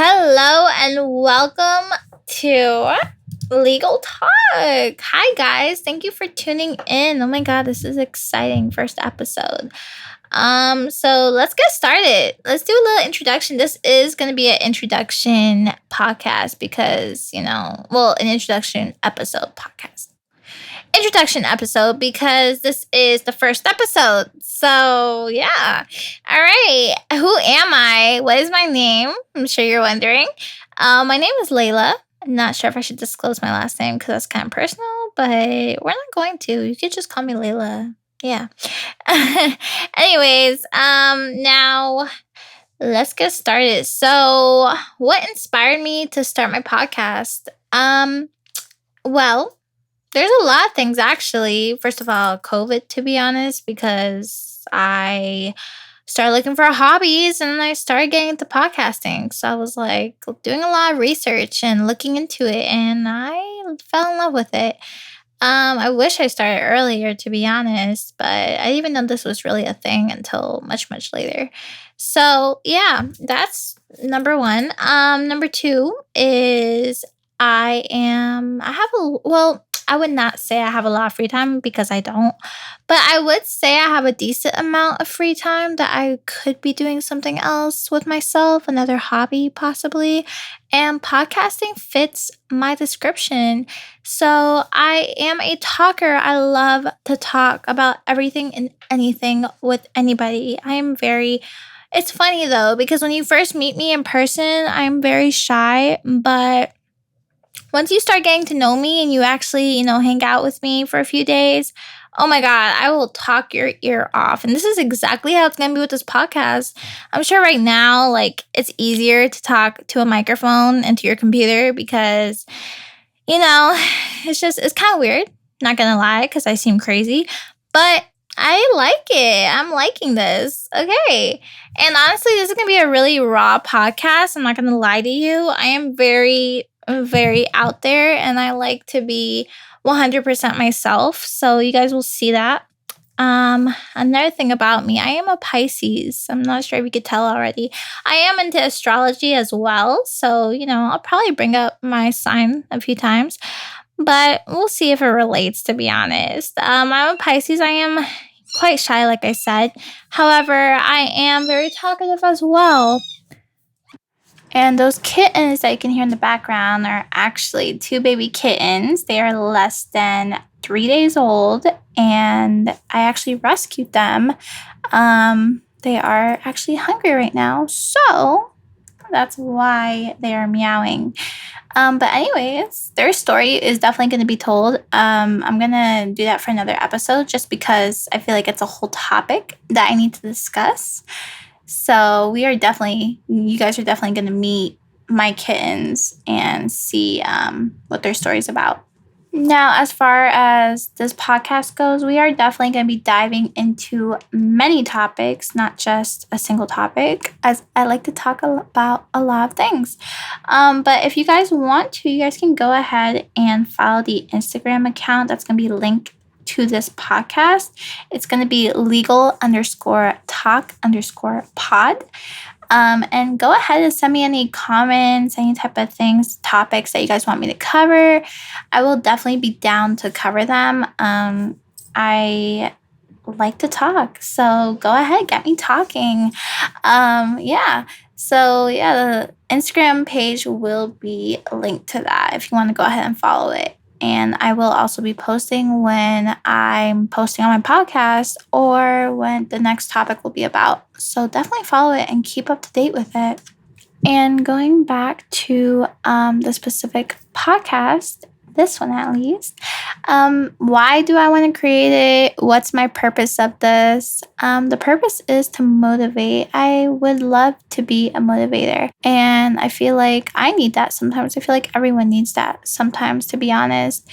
Hello and welcome to Legal Talk. Hi guys, thank you for tuning in. Oh my god, this is exciting first episode. So let's get started. Let's do a little introduction. This is going to be an introduction podcast because, an introduction episode podcast. Introduction episode because this is the first episode. So, yeah. All right. Who am I? What is my name? I'm sure you're wondering. My name is Layla. I'm not sure if I should disclose my last name because that's kind of personal, but we're not going to. You could just call me Layla. Yeah. Anyways, now let's get started. So, what inspired me to start my podcast? Well, there's a lot of things actually. First of all, COVID, to be honest, because I started looking for hobbies and I started getting into podcasting. So I was like doing a lot of research and looking into it and I fell in love with it. I wish I started earlier, to be honest, but I didn't even know this was really a thing until much, much later. So yeah, that's number one. Number two is I would not say I have a lot of free time because I don't, but I would say I have a decent amount of free time that I could be doing something else with myself, another hobby possibly. And podcasting fits my description. So I am a talker. I love to talk about everything and anything with anybody. It's funny though, because when you first meet me in person, I'm very shy, but once you start getting to know me and you actually, hang out with me for a few days, oh my God, I will talk your ear off. And this is exactly how it's going to be with this podcast. I'm sure right now, it's easier to talk to a microphone and to your computer because, it's kind of weird. Not going to lie, because I seem crazy. But I like it. I'm liking this. Okay. And honestly, this is going to be a really raw podcast. I'm not going to lie to you. I am very out there and I like to be 100% myself. So you guys will see that. Another thing about me, I am a Pisces. I'm not sure if you could tell already. I am into astrology as well. So, I'll probably bring up my sign a few times, but we'll see if it relates, to be honest. I'm a Pisces. I am quite shy, like I said. However, I am very talkative as well. And those kittens that you can hear in the background are actually two baby kittens. They are less than 3 days old, and I actually rescued them. They are actually hungry right now, so that's why they are meowing. But anyways, their story is definitely going to be told. I'm going to do that for another episode just because I feel like it's a whole topic that I need to discuss. So you guys are definitely going to meet my kittens and see what their story's about. Now, as far as this podcast goes, we are definitely going to be diving into many topics, not just a single topic, as I like to talk about a lot of things. But if you guys want to, you guys can go ahead and follow the Instagram account that's going to be linked to this podcast. It's going to be legal_talk_pod. And go ahead and send me any comments, any type of things, topics that you guys want me to cover. I will definitely be down to cover them. I like to talk, so go ahead, get me talking. The Instagram page will be linked to that if you want to go ahead and follow it. And I will also be posting when I'm posting on my podcast or when the next topic will be about. So definitely follow it and keep up to date with it. And going back to the specific podcast, this one at least, why do I want to create it? What's my purpose of this? The purpose is to motivate. I would love to be a motivator. And I feel like I need that sometimes. I feel like everyone needs that sometimes, to be honest.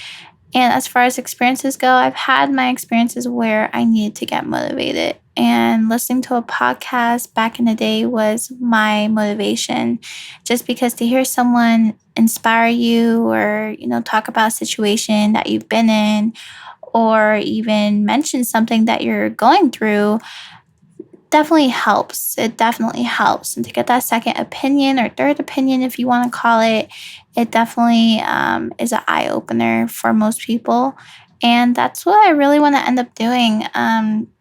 And as far as experiences go, I've had my experiences where I needed to get motivated. And listening to a podcast back in the day was my motivation, just because to hear someone inspire you or, talk about a situation that you've been in or even mention something that you're going through, definitely helps. It definitely helps. And to get that second opinion or third opinion, if you want to call it, it definitely is an eye opener for most people. And that's what I really want to end up doing.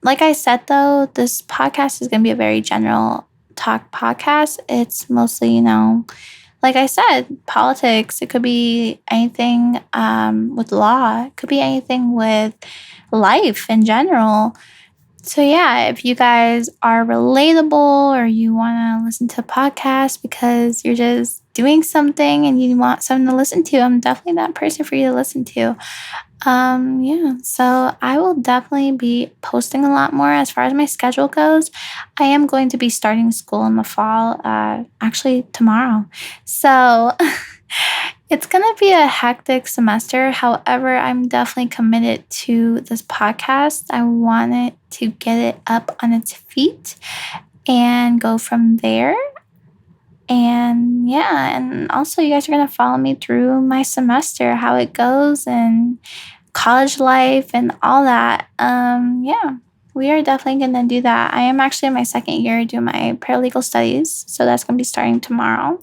Like I said, though, this podcast is going to be a very general talk podcast. It's mostly, like I said, politics. It could be anything with law, it could be anything with life in general. So, yeah, if you guys are relatable or you want to listen to a podcast because you're just doing something and you want something to listen to, I'm definitely that person for you to listen to. Yeah, so I will definitely be posting a lot more as far as my schedule goes. I am going to be starting school in the fall, actually tomorrow. So it's going to be a hectic semester. However, I'm definitely committed to this podcast. I want it to get it up on its feet and go from there. And yeah, and also you guys are going to follow me through my semester, how it goes, and college life and all that. Yeah, we are definitely going to do that. I am actually in my second year doing my paralegal studies, so that's going to be starting tomorrow.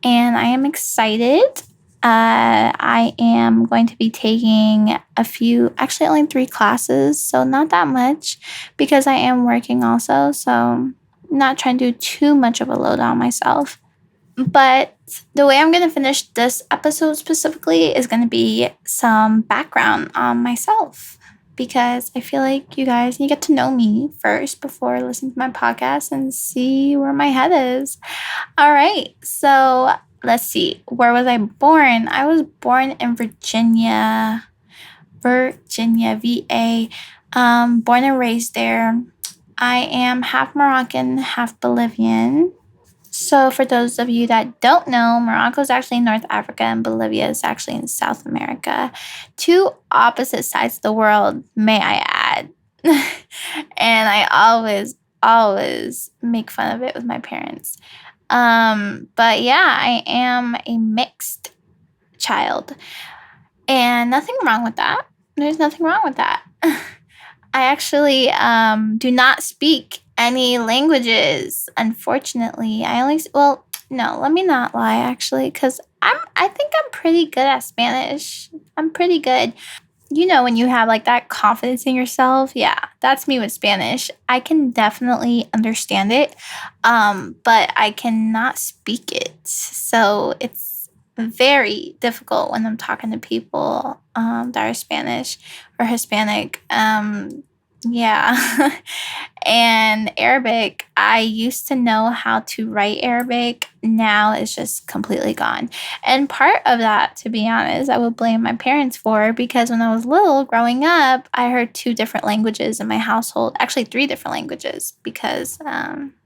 And I am excited. I am going to be taking a few, actually only 3 classes, so not that much because I am working also. So not trying to do too much of a load on myself. But the way I'm going to finish this episode specifically is going to be some background on myself because I feel like you guys need to get to know me first before listening to my podcast and see where my head is. All right. So let's see. Where was I born? I was born in Virginia, VA. Born and raised there. I am half Moroccan, half Bolivian. So, for those of you that don't know, Morocco is actually in North Africa and Bolivia is actually in South America. Two opposite sides of the world, may I add. And I always make fun of it with my parents. But yeah, I am a mixed child. And nothing wrong with that. There's nothing wrong with that. I actually do not speak any languages, unfortunately. No, let me not lie, actually, because I think I'm pretty good at Spanish. I'm pretty good. You know, when you have like that confidence in yourself, yeah, that's me with Spanish. I can definitely understand it, but I cannot speak it. So it's very difficult when I'm talking to people that are Spanish or Hispanic. Yeah. And Arabic, I used to know how to write Arabic. Now it's just completely gone. And part of that, to be honest, I would blame my parents for because when I was little growing up, I heard 2 different languages in my household, actually 3 different languages because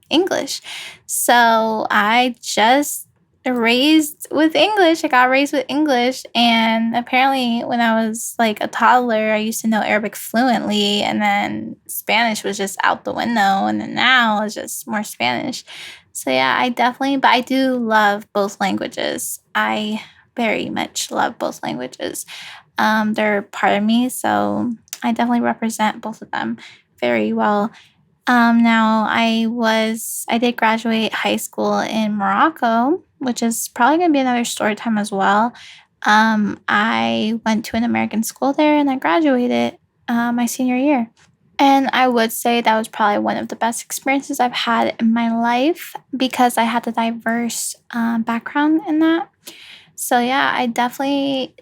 English. So I just raised with English. I got raised with English. And apparently, when I was like a toddler, I used to know Arabic fluently. And then Spanish was just out the window. And then now it's just more Spanish. So, yeah, but I do love both languages. I very much love both languages. They're part of me. So, I definitely represent both of them very well. Now I did graduate high school in Morocco, which is probably going to be another story time as well. I went to an American school there and I graduated my senior year. And I would say that was probably one of the best experiences I've had in my life because I had a diverse background in that. So yeah, I definitely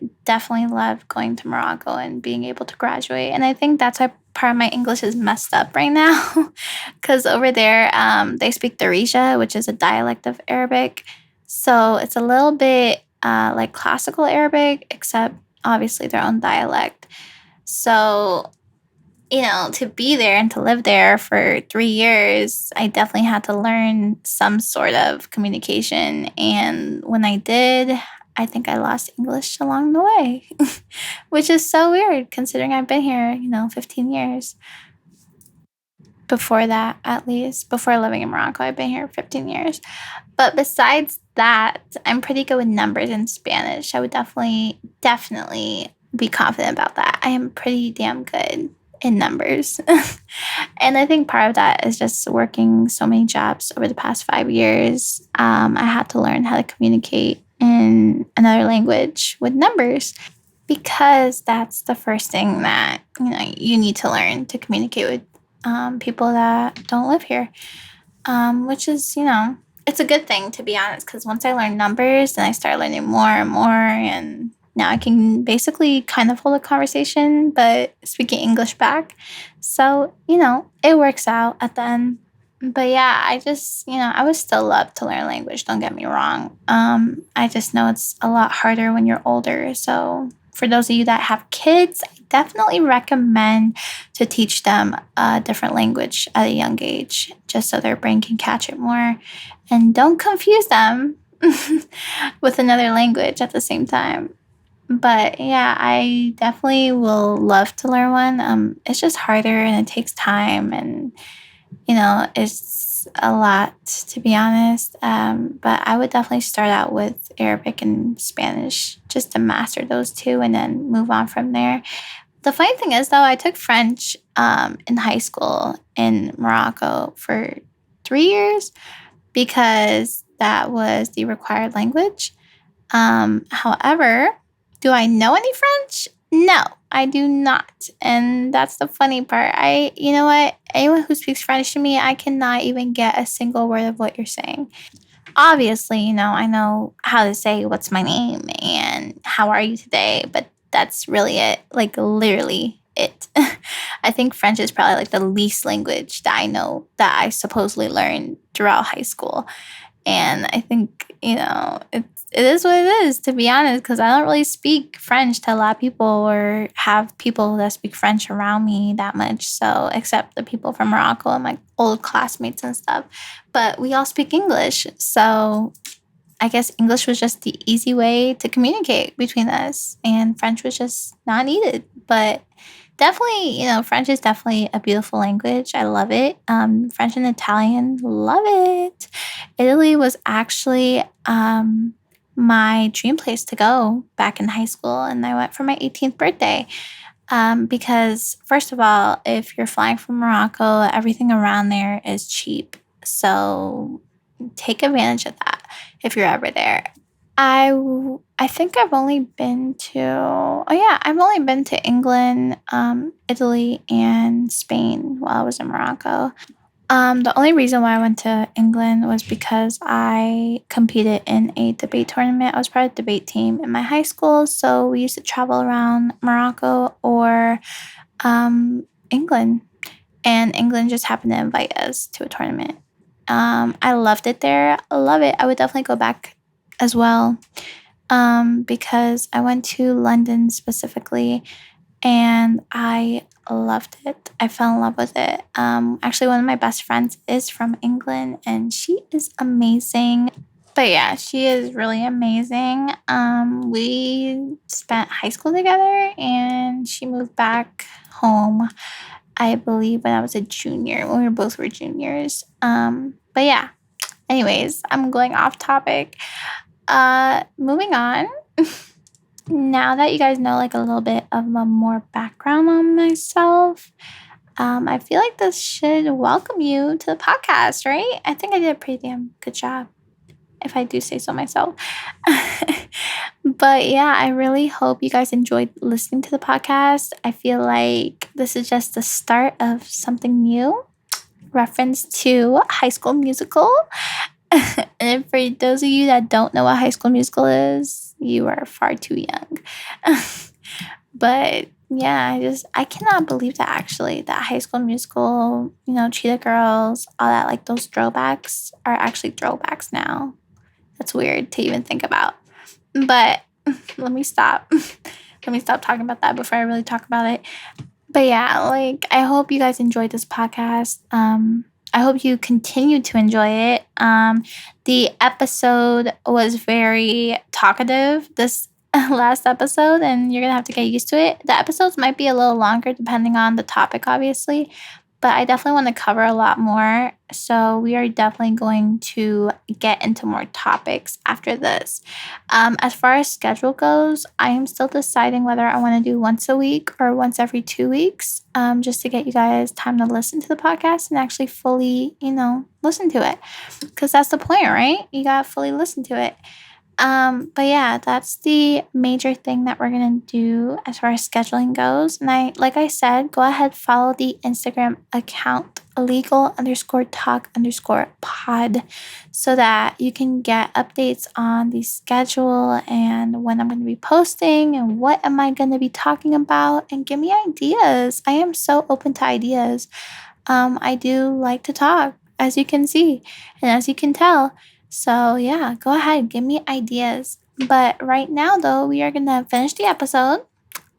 love going to Morocco and being able to graduate. And I think that's why part of my English is messed up right now because over there they speak Darija, which is a dialect of Arabic. So it's a little bit like classical Arabic, except obviously their own dialect. So, to be there and to live there for 3 years, I definitely had to learn some sort of communication. And when I did, I think I lost English along the way, which is so weird considering I've been here, 15 years. Before that, at least, before living in Morocco, I've been here 15 years. But besides that, I'm pretty good with numbers in Spanish. I would definitely be confident about that. I am pretty damn good. in numbers. And I think part of that is just working so many jobs over the past 5 years. I had to learn how to communicate in another language with numbers because that's the first thing that you need to learn to communicate with people that don't live here. Which is, it's a good thing, to be honest, because once I learned numbers, then I started learning more and more, and now I can basically kind of hold a conversation, but speaking English back. So, it works out at the end. But yeah, I just, I would still love to learn language, don't get me wrong. I just know it's a lot harder when you're older. So, for those of you that have kids, I definitely recommend to teach them a different language at a young age, just so their brain can catch it more. And don't confuse them with another language at the same time. But yeah, I definitely will love to learn one. It's just harder and it takes time, and it's a lot, to be honest. But I would definitely start out with Arabic and Spanish just to master those two and then move on from there. The funny thing is, though, I took French in high school in Morocco for 3 years because that was the required language. However, do I know any French? No, I do not. And that's the funny part. You know what? Anyone who speaks French to me, I cannot even get a single word of what you're saying. Obviously, I know how to say what's my name and how are you today, but that's really it. Like, literally it. I think French is probably like the least language that I know that I supposedly learned throughout high school. And I think, it is what it is, to be honest, because I don't really speak French to a lot of people or have people that speak French around me that much. So, except the people from Morocco and my old classmates and stuff. But we all speak English. So, I guess English was just the easy way to communicate between us, and French was just not needed. But definitely, French is definitely a beautiful language. I love it. French and Italian, love it. Italy was actually my dream place to go back in high school, and I went for my 18th birthday. Because, first of all, if you're flying from Morocco, everything around there is cheap. So take advantage of that if you're ever there. I think I've only been to I've only been to England, Italy, and Spain while I was in Morocco. The only reason why I went to England was because I competed in a debate tournament. I was part of the debate team in my high school, so we used to travel around Morocco or England, and England just happened to invite us to a tournament. I loved it there. I love it. I would definitely go back as well, because I went to London specifically, and I loved it. I fell in love with it. Actually, one of my best friends is from England, and she is amazing. But yeah, she is really amazing. We spent high school together, and she moved back home, I believe, when I was a junior, when we both were juniors. But yeah, anyways, I'm going off topic. Moving on. Now that you guys know like a little bit of a more background on myself, I feel like this should welcome you to the podcast, right? I think I did a pretty damn good job, if I do say so myself. But yeah, I really hope you guys enjoyed listening to the podcast. I feel like this is just the start of something new, reference to High School Musical. And for those of you that don't know what High School Musical is, you are far too young. But yeah, I cannot believe that actually, that High School Musical, Cheetah Girls, all that, like those throwbacks are actually throwbacks now. That's weird to even think about. But let me stop. Let me stop talking about that before I really talk about it. But yeah, like, I hope you guys enjoyed this podcast. I hope you continue to enjoy it. The episode was very talkative this last episode, and you're going to have to get used to it. The episodes might be a little longer depending on the topic, obviously. but I definitely want to cover a lot more. So we are definitely going to get into more topics after this. As far as schedule goes, I am still deciding whether I want to do once a week or once every 2 weeks, just to get you guys time to listen to the podcast and actually fully, listen to it. Because that's the point, right? You got to fully listen to it. But yeah, that's the major thing that we're gonna do as far as scheduling goes. And like I said, go ahead, follow the Instagram account legal_talk_pod so that you can get updates on the schedule and when I'm gonna be posting and what am I gonna be talking about, and give me ideas. I am so open to ideas. I do like to talk, as you can see, and as you can tell. So, yeah, go ahead, give me ideas. But right now, though, we are going to finish the episode.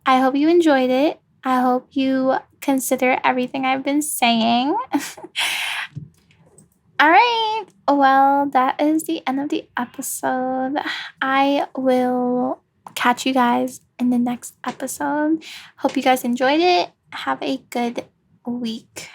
I hope you enjoyed it. I hope you consider everything I've been saying. All right. Well, that is the end of the episode. I will catch you guys in the next episode. Hope you guys enjoyed it. Have a good week.